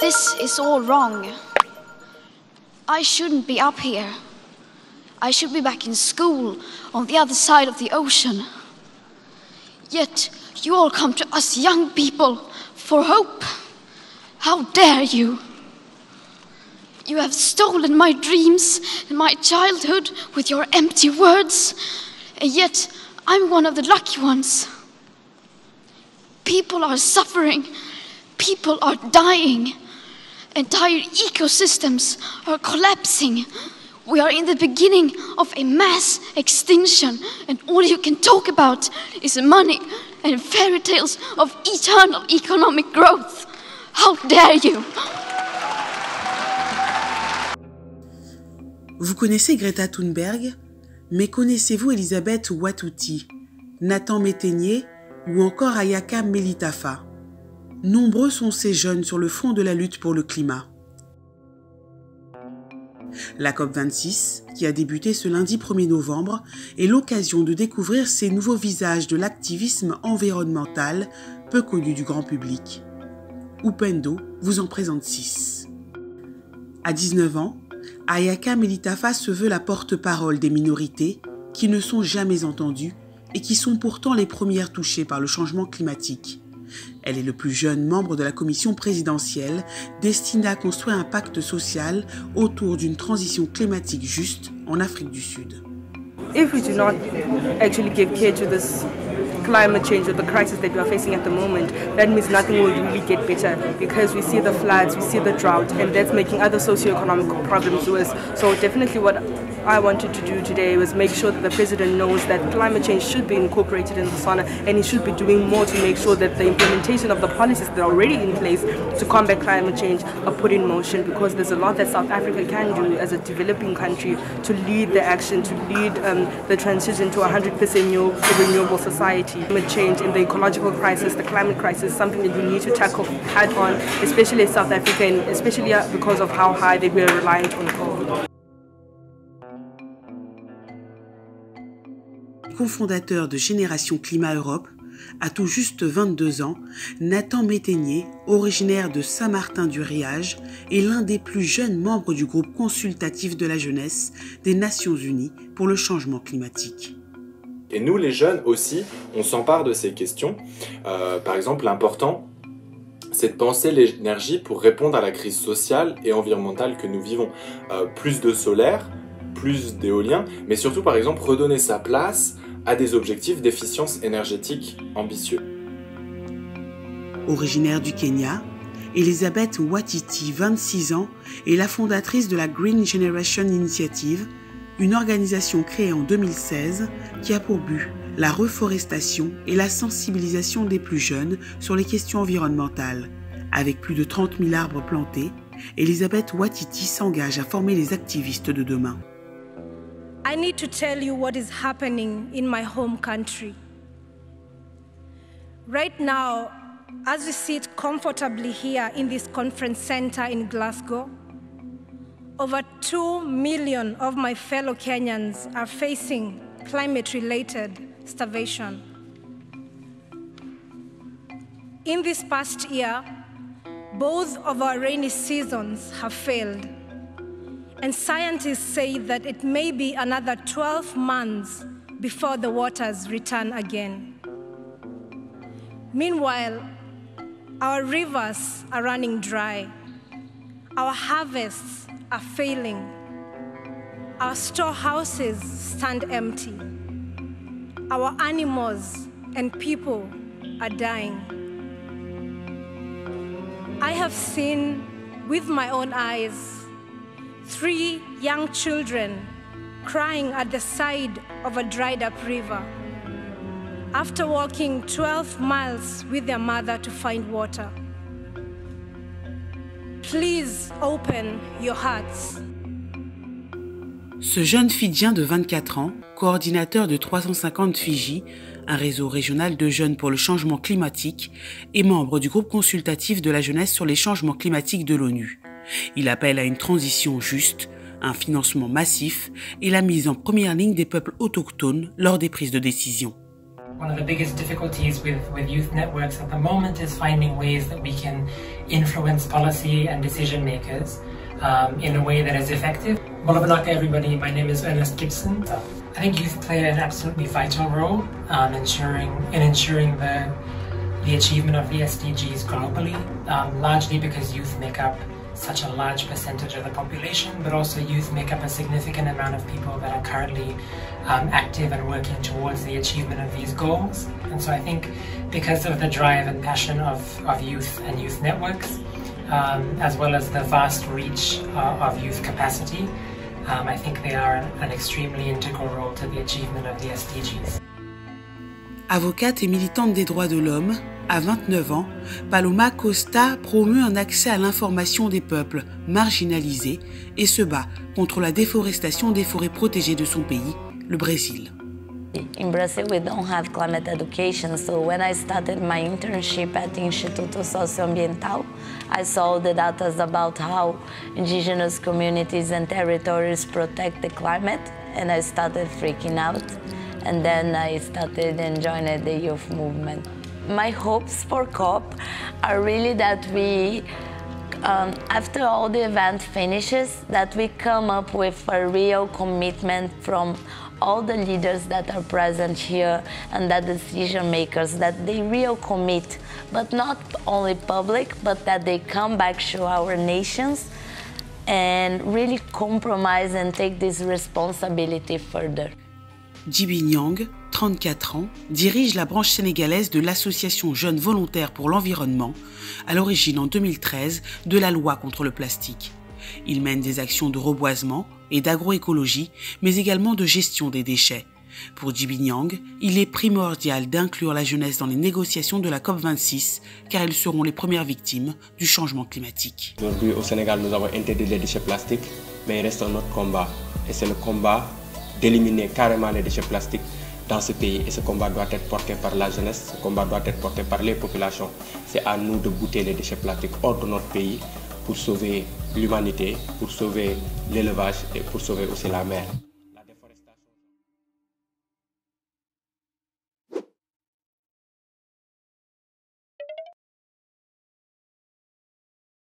This is all wrong. I shouldn't be up here. I should be back in school on the other side of the ocean. Yet you all come to us young people for hope. How dare you? You have stolen my dreams and my childhood with your empty words, and yet I'm one of the lucky ones. People are suffering, people are dying, entire ecosystems are collapsing. We are in the beginning of a mass extinction, and all you can talk about is money and fairy tales of eternal economic growth. How dare you? Vous connaissez Greta Thunberg, mais connaissez-vous Elisabeth Watuti, Nathan Métainier ou encore Ayaka Melitafa? Nombreux sont ces jeunes sur le front de la lutte pour le climat. La COP26, qui a débuté ce lundi 1er novembre, est l'occasion de découvrir ces nouveaux visages de l'activisme environnemental peu connus du grand public. Upendo vous en présente 6. À 19 ans, Ayaka Melitafa se veut la porte-parole des minorités qui ne sont jamais entendues et qui sont pourtant les premières touchées par le changement climatique. Elle est le plus jeune membre de la commission présidentielle destinée à construire un pacte social autour d'une transition climatique juste en Afrique du Sud. If we do not actually give care to this climate change or the crisis that we are facing at the moment, that means nothing will really get better, because we see the floods, we see the drought, and that's making other socio-economic problems worse. So definitely what I wanted to do today was make sure that the President knows that climate change should be incorporated in the SANA, and he should be doing more to make sure that the implementation of the policies that are already in place to combat climate change are put in motion, because there's a lot that South Africa can do as a developing country to lead the action, to lead the transition to a 100% renewable society. Climate change and the ecological crisis, the climate crisis, is something that we need to tackle head on, especially as South Africa, and especially because of how high that we are reliant on coal. Cofondateur de Génération Climat Europe, à tout juste 22 ans, Nathan Métainier, originaire de Saint-Martin-du-Riage, est l'un des plus jeunes membres du groupe consultatif de la jeunesse des Nations Unies pour le changement climatique. Et nous, les jeunes aussi, on s'empare de ces questions. Par exemple, l'important, c'est de penser l'énergie pour répondre à la crise sociale et environnementale que nous vivons. Plus de solaire, plus d'éolien, mais surtout, par exemple, redonner sa place à des objectifs d'efficience énergétique ambitieux. Originaire du Kenya, Elisabeth Watuti, 26 ans, est la fondatrice de la Green Generation Initiative, une organisation créée en 2016 qui a pour but la reforestation et la sensibilisation des plus jeunes sur les questions environnementales. Avec plus de 30 000 arbres plantés, Elisabeth Watuti s'engage à former les activistes de demain. I need to tell you what is happening in my home country. Right now, as we sit comfortably here in this conference center in Glasgow, over 2 million of my fellow Kenyans are facing climate-related starvation. In this past year, both of our rainy seasons have failed. And scientists say that it may be another 12 months before the waters return again. Meanwhile, our rivers are running dry. Our harvests are failing. Our storehouses stand empty. Our animals and people are dying. I have seen with my own eyes 3 young children crying at the side of a dried-up river after walking 12 miles with their mother to find water. Please open your hearts. Ce jeune Fidjien de 24 ans, coordinateur de 350 Fidji, un réseau régional de jeunes pour le changement climatique, est membre du groupe consultatif de la jeunesse sur les changements climatiques de l'ONU. Il appelle à une transition juste, un financement massif et la mise en première ligne des peuples autochtones lors des prises de décision. One of the biggest difficulties with youth networks at the moment is finding ways that we can influence policy and decision makers in a way that is effective. Bolabanaka everybody, my name is Ernest Gibson. I think youth play an absolutely vital role in ensuring the achievement of the SDGs globally, largely because youth make up such a large percentage of the population, but also youth make up a significant amount of people that are currently active and working towards the achievement of these goals. And so I think because of the drive and passion of youth and youth networks, as well as the vast reach of youth capacity, I think they are an extremely integral role to the achievement of the SDGs. Avocate et militante des droits de l'homme, à 29 ans, Paloma Costa promeut un accès à l'information des peuples marginalisés et se bat contre la déforestation des forêts protégées de son pays, le Brésil. In Brazil, we don't have climate education, so when I started my internship at Instituto Socioambiental, I saw the data about how indigenous communities and territories protect the climate, and I started freaking out. And then I started enjoying the youth movement. My hopes for COP are really that we, after all the event finishes, that we come up with a real commitment from all the leaders that are present here and the decision makers, that they real commit, but not only public, but that they come back to our nations and really compromise and take this responsibility further. Djiby Nyang, 34 ans, dirige la branche sénégalaise de l'association Jeunes Volontaires pour l'Environnement, à l'origine en 2013 de la loi contre le plastique. Il mène des actions de reboisement et d'agroécologie, mais également de gestion des déchets. Pour Djiby Nyang, il est primordial d'inclure la jeunesse dans les négociations de la COP26, car ils seront les premières victimes du changement climatique. Aujourd'hui, au Sénégal, nous avons interdit les déchets plastiques, mais il reste un autre combat, et c'est le combat d'éliminer carrément les déchets plastiques dans ce pays. Et ce combat doit être porté par la jeunesse, ce combat doit être porté par les populations. C'est à nous de bouter les déchets plastiques hors de notre pays pour sauver l'humanité, pour sauver l'élevage et pour sauver aussi la mer.